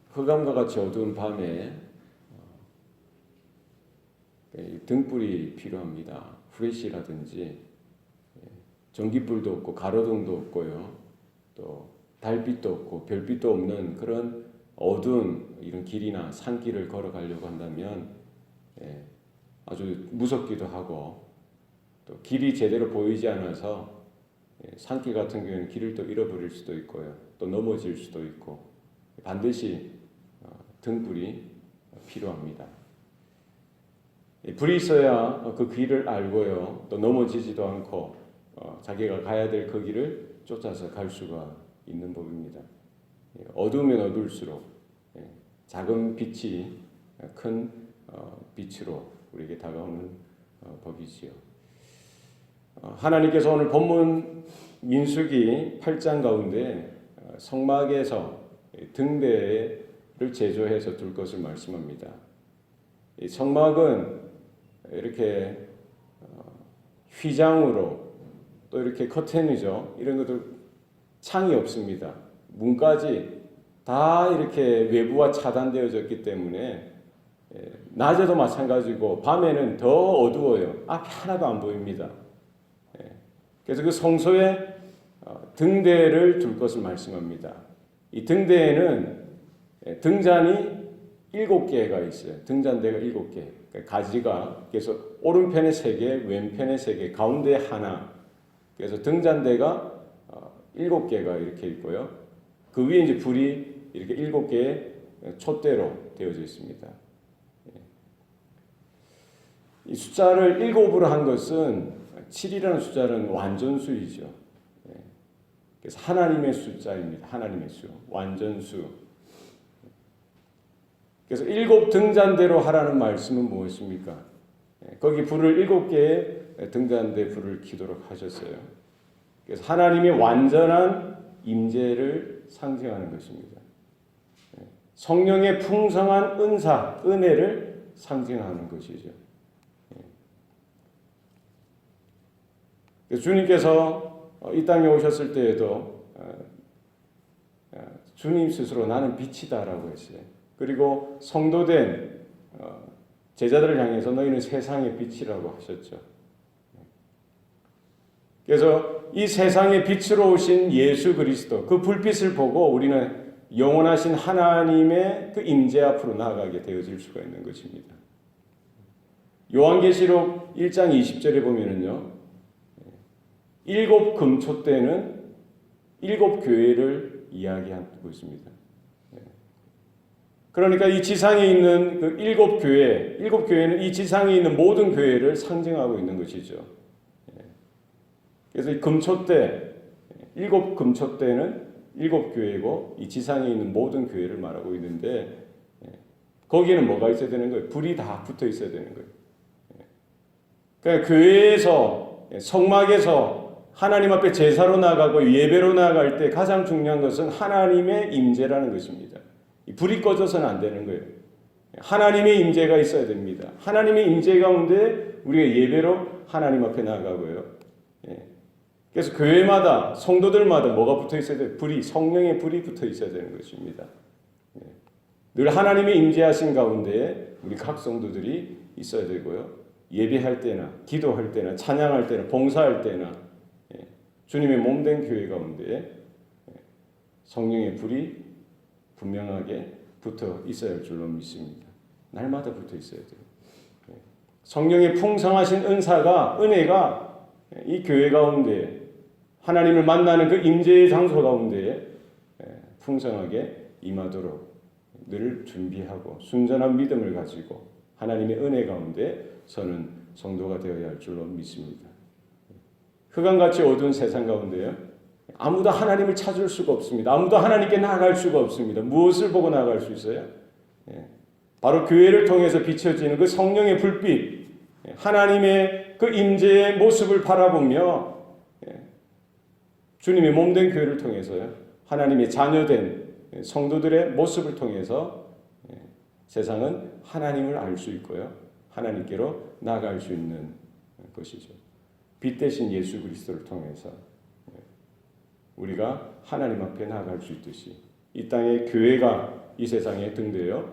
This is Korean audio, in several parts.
흑암과 같이 어두운 밤에 등불이 필요합니다. 후레쉬라든지 전기불도 없고 가로등도 없고요. 또 달빛도 없고 별빛도 없는 그런 어두운 이런 길이나 산길을 걸어가려고 한다면 아주 무섭기도 하고 또 길이 제대로 보이지 않아서 산길 같은 경우에는 길을 또 잃어버릴 수도 있고요. 또 넘어질 수도 있고 반드시 등불이 필요합니다. 불이 있어야 그 길을 알고요. 또 넘어지지도 않고 자기가 가야 될 그 길을 쫓아서 갈 수가 있는 법입니다. 어두우면 어두울수록 작은 빛이 큰 빛으로 우리에게 다가오는 법이지요. 하나님께서 오늘 본문 민수기 8장 가운데 성막에서 등대를 제조해서 둘 것을 말씀합니다. 이 성막은 이렇게 휘장으로 또 이렇게 커튼이죠. 이런 것들 창이 없습니다. 문까지 다 이렇게 외부와 차단되어졌기 때문에 낮에도 마찬가지고 밤에는 더 어두워요. 앞이 하나도 안 보입니다. 그래서 그 성소에 등대를 둘 것을 말씀합니다. 이 등대에는 등잔이 7개가 있어요. 등잔대가 7개. 가지가 그래서 오른편에 3개, 왼편에 3개, 가운데 하나. 그래서 등잔대가 7개가 이렇게 있고요. 그 위에 이제 불이 이렇게 7개의 촛대로 되어져 있습니다. 이 숫자를 7으로 한 것은 7이라는 숫자는 완전수이죠. 그래서 하나님의 숫자입니다. 하나님의 수, 완전수. 그래서 7 등잔대로 하라는 말씀은 무엇입니까? 거기 불을 7개의 등잔대 불을 켜도록 하셨어요. 그래서 하나님의 완전한 임재를 상징하는 것입니다. 성령의 풍성한 은사, 은혜를 상징하는 것이죠. 주님께서 이 땅에 오셨을 때에도 주님 스스로 나는 빛이다라고 했어요. 그리고 성도된 제자들을 향해서 너희는 세상의 빛이라고 하셨죠. 그래서 이 세상의 빛으로 오신 예수 그리스도 그 불빛을 보고 우리는 영원하신 하나님의 그 임재 앞으로 나아가게 되어질 수가 있는 것입니다. 요한계시록 1장 20절에 보면은요. 7 금초대는 7 교회를 이야기하고 있습니다. 그러니까 이 지상에 있는 그 7 교회, 7 교회는 이 지상에 있는 모든 교회를 상징하고 있는 것이죠. 그래서 이 금초대, 7 금초대는 7 교회고 이 지상에 있는 모든 교회를 말하고 있는데 거기에는 뭐가 있어야 되는 거예요? 불이 다 붙어 있어야 되는 거예요. 그러니까 교회에서 성막에서 하나님 앞에 제사로 나가고 예배로 나갈 때 가장 중요한 것은 하나님의 임재라는 것입니다. 불이 꺼져서는 안 되는 거예요. 하나님의 임재가 있어야 됩니다. 하나님의 임재 가운데 우리가 예배로 하나님 앞에 나가고요. 그래서 교회마다 성도들마다 뭐가 붙어 있어야 돼요? 불이, 성령의 불이 붙어 있어야 되는 것입니다. 늘 하나님의 임재하신 가운데 우리 각 성도들이 있어야 되고요. 예배할 때나 기도할 때나 찬양할 때나 봉사할 때나 주님의 몸된 교회 가운데 성령의 불이 분명하게 붙어 있어야 할 줄로 믿습니다. 날마다 붙어 있어야 돼요. 성령의 풍성하신 은혜가 이 교회 가운데 하나님을 만나는 그 임재의 장소 가운데 풍성하게 임하도록 늘 준비하고 순전한 믿음을 가지고 하나님의 은혜 가운데 서는 성도가 되어야 할 줄로 믿습니다. 흑암같이 어두운 세상 가운데요. 아무도 하나님을 찾을 수가 없습니다. 아무도 하나님께 나아갈 수가 없습니다. 무엇을 보고 나아갈 수 있어요? 바로 교회를 통해서 비춰지는 그 성령의 불빛, 하나님의 그 임재의 모습을 바라보며 주님의 몸된 교회를 통해서요. 하나님의 자녀된 성도들의 모습을 통해서 세상은 하나님을 알 수 있고요. 하나님께로 나아갈 수 있는 것이죠. 빛 대신 예수 그리스도를 통해서 우리가 하나님 앞에 나아갈 수 있듯이 이 땅의 교회가 이 세상에 등대어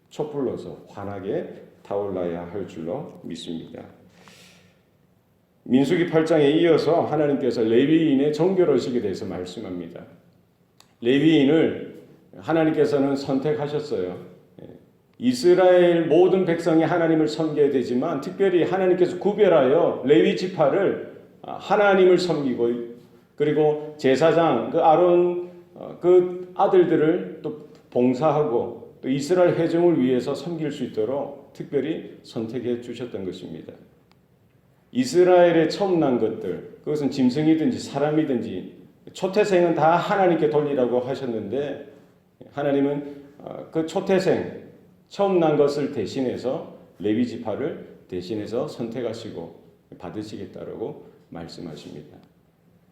촛불로서 환하게 타올라야 할 줄로 믿습니다. 민수기 8장에 이어서 하나님께서 레위인의 정결의식에 대해서 말씀합니다. 레위인을 하나님께서는 선택하셨어요. 이스라엘 모든 백성이 하나님을 섬겨야 되지만 특별히 하나님께서 구별하여 레위 지파를 하나님을 섬기고 그리고 제사장 그 아론 그 아들들을 또 봉사하고 또 이스라엘 회중을 위해서 섬길 수 있도록 특별히 선택해 주셨던 것입니다. 이스라엘에 처음 난 것들, 그것은 짐승이든지 사람이든지 초태생은 다 하나님께 돌리라고 하셨는데 하나님은 그 초태생, 처음 난 것을 대신해서 레위 지파를 대신해서 선택하시고 받으시겠다라고 말씀하십니다.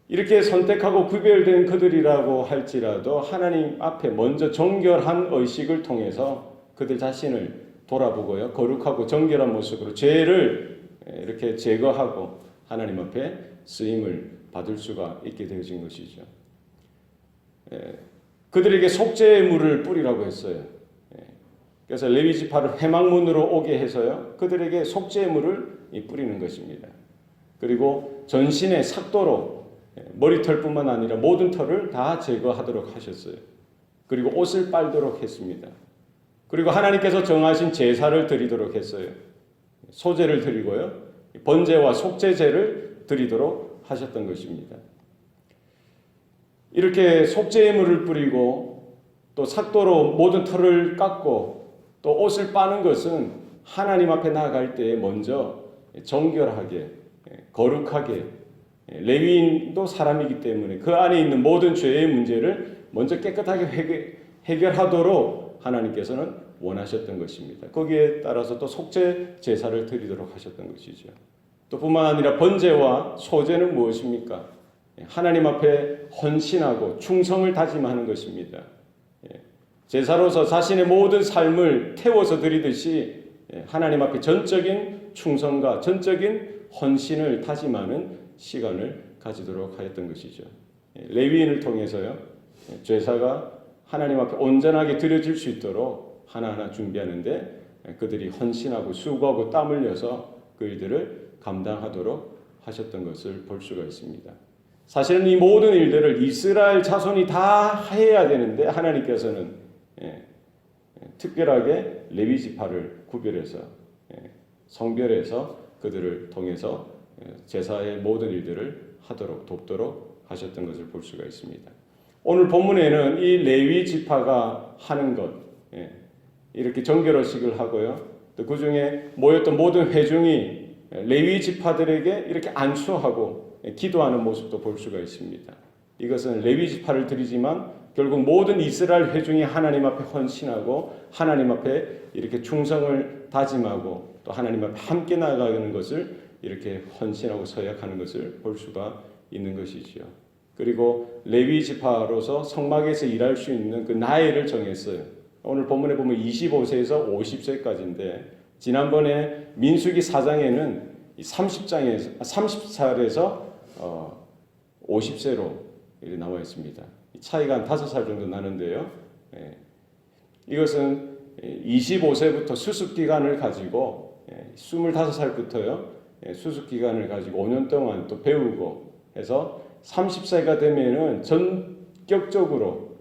이렇게 선택하고 구별된 그들이라고 할지라도 하나님 앞에 먼저 정결한 의식을 통해서 그들 자신을 돌아보고요. 거룩하고 정결한 모습으로 죄를 이렇게 제거하고 하나님 앞에 쓰임을 받을 수가 있게 되어진 것이죠. 그들에게 속죄의 물을 뿌리라고 했어요. 그래서 레위 지파를 회막문으로 오게 해서요. 그들에게 속죄의 물을 뿌리는 것입니다. 그리고 전신에 삭도로 머리털뿐만 아니라 모든 털을 다 제거하도록 하셨어요. 그리고 옷을 빨도록 했습니다. 그리고 하나님께서 정하신 제사를 드리도록 했어요. 소제를 드리고요. 번제와 속죄제를 드리도록 하셨던 것입니다. 이렇게 속죄의 물을 뿌리고 또 삭도로 모든 털을 깎고 또 옷을 빠는 것은 하나님 앞에 나아갈 때에 먼저 정결하게 거룩하게 레위인도 사람이기 때문에 그 안에 있는 모든 죄의 문제를 먼저 깨끗하게 해결하도록 하나님께서는 원하셨던 것입니다. 거기에 따라서 또 속죄 제사를 드리도록 하셨던 것이죠. 또 뿐만 아니라 번제와 소제는 무엇입니까? 하나님 앞에 헌신하고 충성을 다짐하는 것입니다. 제사로서 자신의 모든 삶을 태워서 드리듯이 하나님 앞에 전적인 충성과 전적인 헌신을 다짐하는 시간을 가지도록 하였던 것이죠. 레위인을 통해서요. 제사가 하나님 앞에 온전하게 드려질 수 있도록 하나하나 준비하는데 그들이 헌신하고 수고하고 땀 흘려서 그 일들을 감당하도록 하셨던 것을 볼 수가 있습니다. 사실은 이 모든 일들을 이스라엘 자손이 다 해야 되는데 하나님께서는 특별하게 레위 지파를 구별해서 성별해서 그들을 통해서 제사의 모든 일들을 하도록 돕도록 하셨던 것을 볼 수가 있습니다. 오늘 본문에는 이 레위 지파가 하는 것 이렇게 정결의식을 하고요. 또 그 중에 모였던 모든 회중이 레위 지파들에게 이렇게 안수하고 기도하는 모습도 볼 수가 있습니다. 이것은 레위 지파를 드리지만 결국 모든 이스라엘 회중이 하나님 앞에 헌신하고 하나님 앞에 이렇게 충성을 다짐하고 또 하나님 앞에 함께 나아가는 것을 이렇게 헌신하고 서약하는 것을 볼 수가 있는 것이지요. 그리고 레위 지파로서 성막에서 일할 수 있는 그 나이를 정했어요. 오늘 본문에 보면 25세에서 50세까지인데 지난번에 민수기 4장에는 30살에서 50세로 나와 있습니다. 차이가 한 5살 정도 나는데요. 이것은 25세부터 수습기간을 가지고 25살부터요. 수습기간을 가지고 5년 동안 또 배우고 해서 30세가 되면은 전격적으로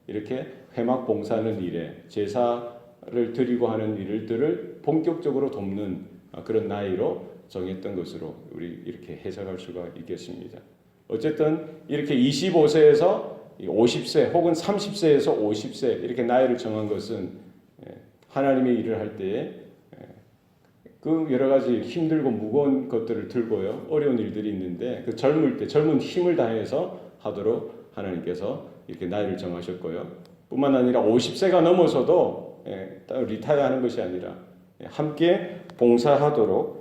이렇게 회막 봉사하는 일에 제사를 드리고 하는 일들을 본격적으로 돕는 그런 나이로 정했던 것으로 우리 이렇게 해석할 수가 있겠습니다. 어쨌든 이렇게 25세에서 50세 혹은 30세에서 50세 이렇게 나이를 정한 것은 하나님의 일을 할 때에 그 여러 가지 힘들고 무거운 것들을 들고요. 어려운 일들이 있는데 그 젊을 때 젊은 힘을 다해서 하도록 하나님께서 이렇게 나이를 정하셨고요. 뿐만 아니라 50세가 넘어서도 리타이어하는 것이 아니라 함께 봉사하도록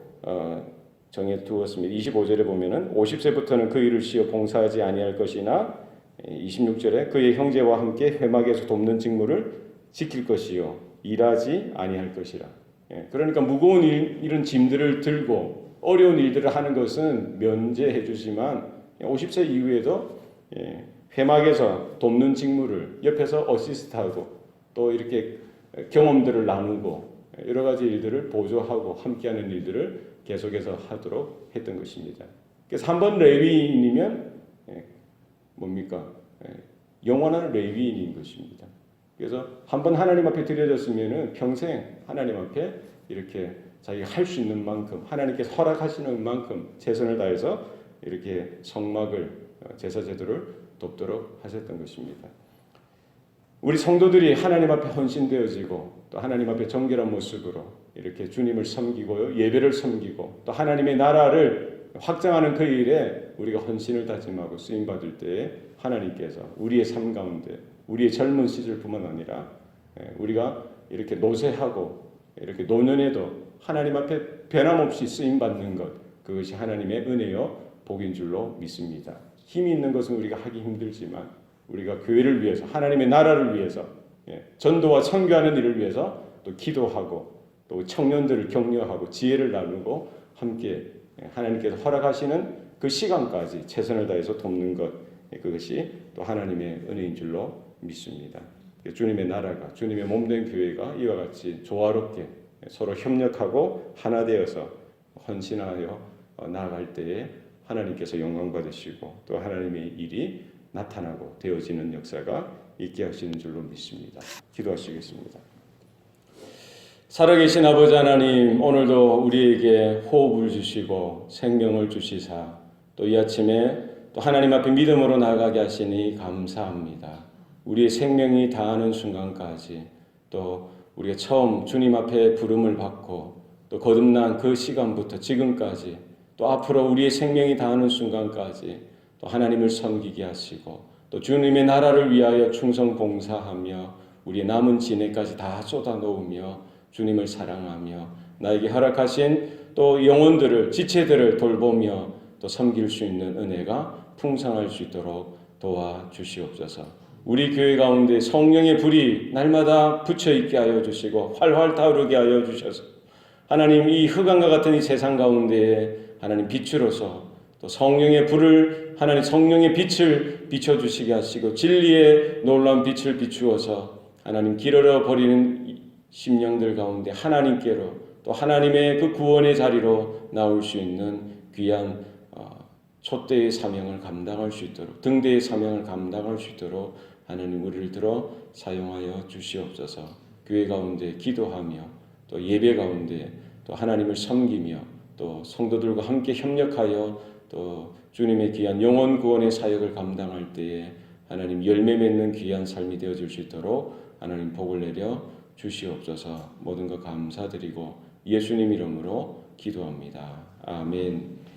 정해 두었습니다. 25절에 보면은 50세부터는 그 일을 쉬어 봉사하지 아니할 것이나 26절에 그의 형제와 함께 회막에서 돕는 직무를 지킬 것이요 일하지 아니할 것이라. 그러니까 무거운 이런 짐들을 들고 어려운 일들을 하는 것은 면제해 주지만 50세 이후에도 회막에서 돕는 직무를 옆에서 어시스트하고 또 이렇게 경험들을 나누고 여러 가지 일들을 보조하고 함께하는 일들을 계속해서 하도록 했던 것입니다. 그래서 한번 레위인이면 뭡니까? 영원한 레위인인 것입니다. 그래서 한번 하나님 앞에 드려졌으면은 평생 하나님 앞에 이렇게 자기가 할 수 있는 만큼 하나님께서 허락하시는 만큼 최선을 다해서 이렇게 성막을 제사 제도를 돕도록 하셨던 것입니다. 우리 성도들이 하나님 앞에 헌신되어지고 또 하나님 앞에 정결한 모습으로 이렇게 주님을 섬기고 예배를 섬기고 또 하나님의 나라를 확장하는 그 일에 우리가 헌신을 다짐하고 쓰임 받을 때에 하나님께서 우리의 삶 가운데 우리의 젊은 시절뿐만 아니라 우리가 이렇게 노쇠하고 이렇게 노년에도 하나님 앞에 변함없이 쓰임 받는 것, 그것이 하나님의 은혜요 복인 줄로 믿습니다. 힘이 있는 것은 우리가 하기 힘들지만 우리가 교회를 위해서 하나님의 나라를 위해서 전도와 선교하는 일을 위해서 또 기도하고 또 청년들을 격려하고 지혜를 나누고 함께 하나님께서 허락하시는 그 시간까지 최선을 다해서 돕는 것, 그것이 또 하나님의 은혜인 줄로 믿습니다. 주님의 나라가 주님의 몸된 교회가 이와 같이 조화롭게 서로 협력하고 하나 되어서 헌신하여 나아갈 때에 하나님께서 영광 받으시고 또 하나님의 일이 나타나고 되어지는 역사가 있게 하시는 줄로 믿습니다. 기도하시겠습니다. 살아계신 아버지 하나님, 오늘도 우리에게 호흡을 주시고 생명을 주시사 또 이 아침에 또 하나님 앞에 믿음으로 나아가게 하시니 감사합니다. 우리의 생명이 다하는 순간까지 또 우리가 처음 주님 앞에 부름을 받고 또 거듭난 그 시간부터 지금까지 또 앞으로 우리의 생명이 다하는 순간까지 또 하나님을 섬기게 하시고 또 주님의 나라를 위하여 충성 봉사하며 우리의 남은 진해까지 다 쏟아놓으며 주님을 사랑하며 나에게 허락하신 또 영혼들을 지체들을 돌보며 또 섬길 수 있는 은혜가 풍성할 수 있도록 도와주시옵소서. 우리 교회 가운데 성령의 불이 날마다 붙여있게 하여 주시고 활활 타오르게 하여 주셔서 하나님 이 흑암과 같은 이 세상 가운데에 하나님 빛으로서 또 성령의 불을 하나님 성령의 빛을 비춰주시게 하시고 진리의 놀라운 빛을 비추어서 하나님 길 잃어버리는 심령들 가운데 하나님께로 또 하나님의 그 구원의 자리로 나올 수 있는 귀한 촛대의 사명을 감당할 수 있도록 등대의 사명을 감당할 수 있도록 하나님 우리를 들어 사용하여 주시옵소서. 교회 가운데 기도하며 또 예배 가운데 또 하나님을 섬기며 또 성도들과 함께 협력하여 또 주님의 귀한 영혼 구원의 사역을 감당할 때에 하나님 열매 맺는 귀한 삶이 되어질 수 있도록 하나님 복을 내려 주시옵소서. 모든 것 감사드리고 예수님 이름으로 기도합니다. 아멘.